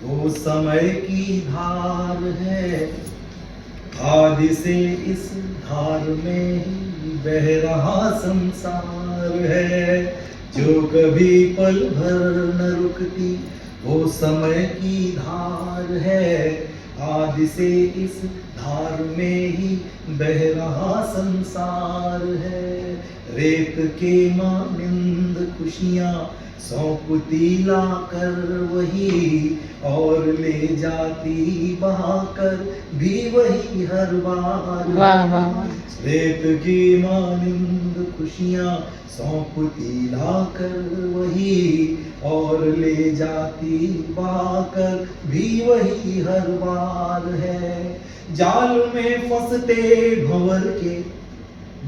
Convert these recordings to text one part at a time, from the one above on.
वो समय की धार है, आदि से इस धार में ही बह रहा संसार है। जो कभी पल भर न रुकती वो समय की धार है, आदि से इस धार में ही बह रहा संसार है। रेत के मानिंद खुशियाँ सौंपती ला कर वही, और ले जाती बहा कर भी वही हर बार। वाह वाह। रेत की मानिंद खुशियाँ सौंपती ला कर वही, और ले जाती बहा कर भी वही हर बार है। जाल में फंसते भंवर के,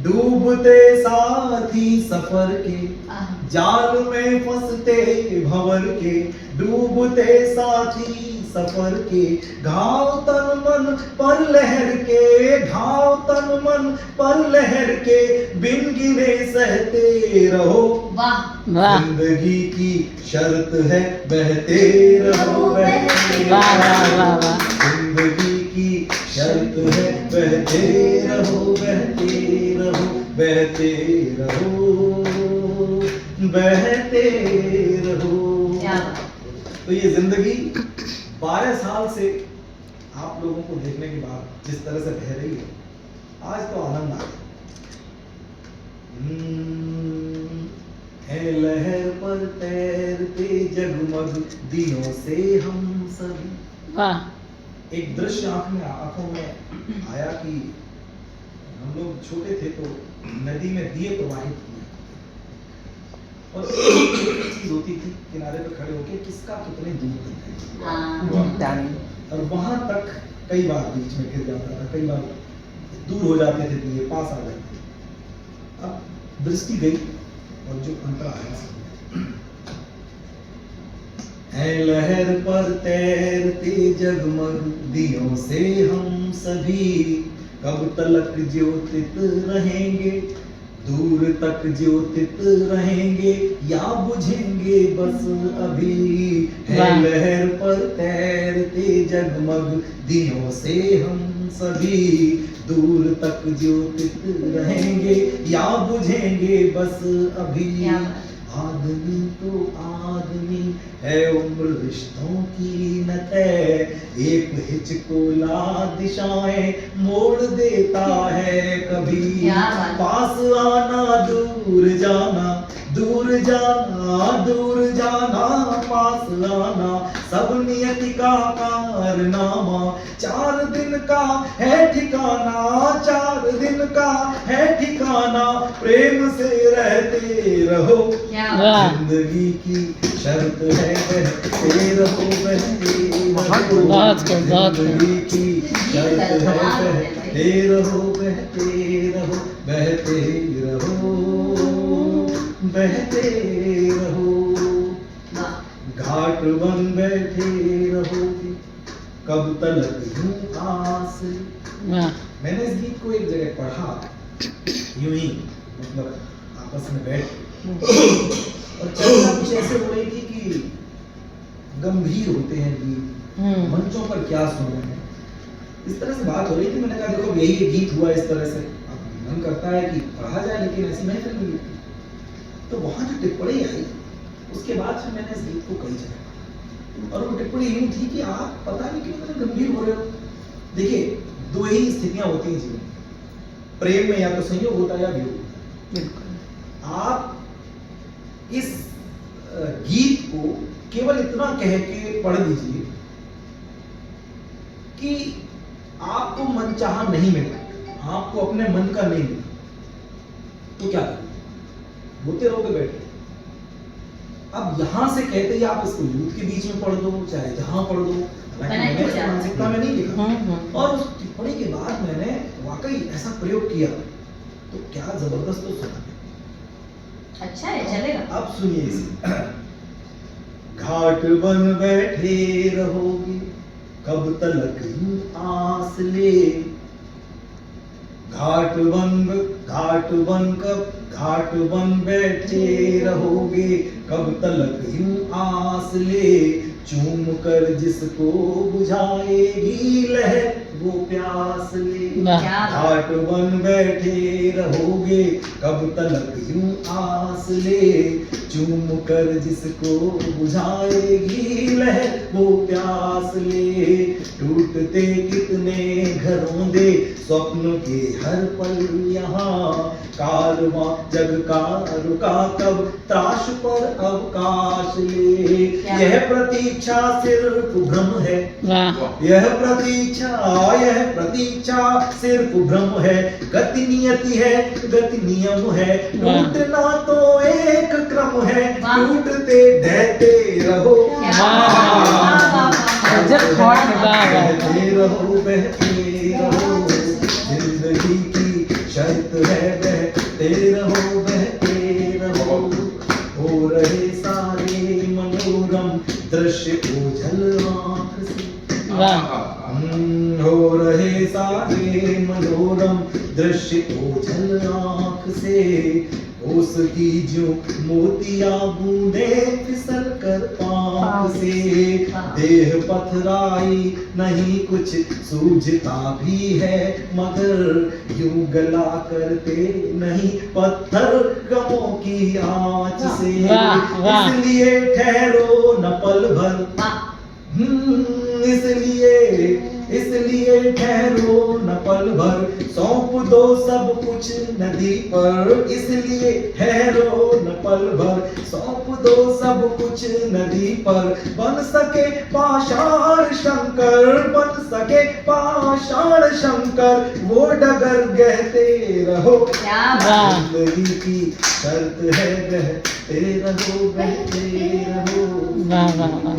डूबते साथी सफर के। जाल में फंसते भंवर के, डूबते साथी सफर के। घाव तन मन पर लहर के, घाव तन मन पर लहर के, बिन गिने सहते रहो। वाह। जिंदगी की शर्त है बहते रहो, बहते वाह वाह वाह वाह। जिंदगी की शर्त है बहते रहो, बहते रहो, बहते रहो, बहते रहो। तो ये जिंदगी 12 साल से आप लोगों को देखने के बाद जिस तरह से बह रही है, आज तो आनंद आ गया। है लहर पर तैरते जगमग दिनों से हम सभी। वाह। एक दृश्य आंखों में आया कि हम लोग छोटे थे तो नदी में दिए प्रवाहित किए, और एक चीज होती थी किनारे पे खड़े होके किसका कितने दूर तक है, और वहां तक कई बार बीच में गिर जाता था, कई बार दूर हो जाते थे दिए, पास आ जाते थे। अब दृष्टि गई और जो अंतर आया, है लहर पर तैरते जगमग दियों से हम सभी। कब तलक ज्योतित रहेंगे, दूर तक ज्योतित रहेंगे, या बुझेंगे बस अभी। है लहर पर तैरते जगमग दिनों से हम सभी। दूर तक ज्योतित रहेंगे, या बुझेंगे बस अभी। आदमी तो आदमी है, उम्र रिश्तों की न तय। एक हिचकोला दिशाएं मोड़ देता है कभी। पास आना दूर जाना, दूर जाना दूर जाना, पास आना सब नियति का कारनामा। 4 दिन का है ठिकाना, 4 दिन का है ठिकाना, प्रेम से रहते रहो। जिंदगी की शर्त है बहते रहो, बहते रहो। जिंदगी की शर्त है बहते रहो, बहते रहो, बहते रहो, बहते रहो। घाट बन बैठे रहोगे कब तलक यूं आस। मैंने इस गीत को एक जगह पढ़ा, यूं ही मतलब आपस में बैठ और चर्चा कुछ ऐसे हो रही थी कि गंभीर होते हैं गीत, मंचों पर क्या सुन रहे हैं, इस तरह से बात हो रही थी। मैंने कहा देखो यही गीत हुआ इस तरह से, अब मन करता है कि पढ़ा जाए, लेकिन ऐसी महफिल मिली। तो वहां जो टिप्पणी आई उसके बाद फिर मैंने इस गीत को कई जगह पढ़ा, और वो टिप्पणी यूं थी कि आप पता नहीं क्यों इतने गंभीर हो रहे हो। देखिए 2 ही स्थितियां होती हैं जीवन में, प्रेम में या तो संयोग होता है या वियोग। आप इस गीत को केवल इतना कह के पढ़ लीजिए कि आपको मनचाहा नहीं मिला, आपको अपने मन का नहीं मिला, तो क्या करोगे? रोते रहोगे बैठे। अब यहां से कहते ही आप इसको यूथ के बीच में पढ़ दो, चाहे जहां पढ़ दो, हालांकि मानसिकता में नहीं लिखा, और उस टिप्पणी के बाद मैंने वाकई ऐसा प्रयोग किया, तो क्या जबरदस्त तो सुना। अच्छा है, चलेगा। अब सुनिए इसे। घाट बन बैठे रहोगे कब तलक यूं आस ले। घाट बन बैठे रहोगे कब तलक यूं आस ले। चूम कर जिसको बुझाएगी लहर वो प्यास ले। वाह। क्या घाट बन बैठे रहोगे कब तलक यूं आस ले। चूम कर जिसको बुझाएगी लहर वो प्यास ले। टूटते कितने घरों दे स्वप्न के हर पल यहाँ। कारवां जग का रुका कब त्राश पर अवकाश ले। यह प्रतीक्षा सिर्फ भ्रम है। वाह यह प्रतीक्षा सिर्फ भ्रम है। गति नियति है गति नियम है। वाह। टूटना तो एक क्रम है। वाह। टूटते ढहते रहो। गजब थॉट है। वाह वाह बहते रहो बहते रहो। जिंदगी की शर्त है बहते रहो बहते रहो। हो रहे सारे मनोरम दृश्य ओझल आँख से। वाह हो रहे सारे मनोरम दृश्य ओझल आँख से। उसकी जो मोतिया बूंदे फिसल कर पाँव से। देह पथराई नहीं कुछ सूझता भी है मगर यूं गला करते नहीं पत्थर गमों की आँच से। वाह, वाह। इसलिए ठहरो न पल भर। इसलिए ठहरो न पल भर। सौंप दो सब कुछ नदी पर। इसलिए ठहरो न पल भर। सौंप दो सब कुछ नदी पर। बन सके पाषाण शंकर बन सके पाषाण शंकर। वो डगर गहते रहो। क्या वाह। जिंदगी की शर्त है बहते रहो बहते रहो। वाह वाह वाह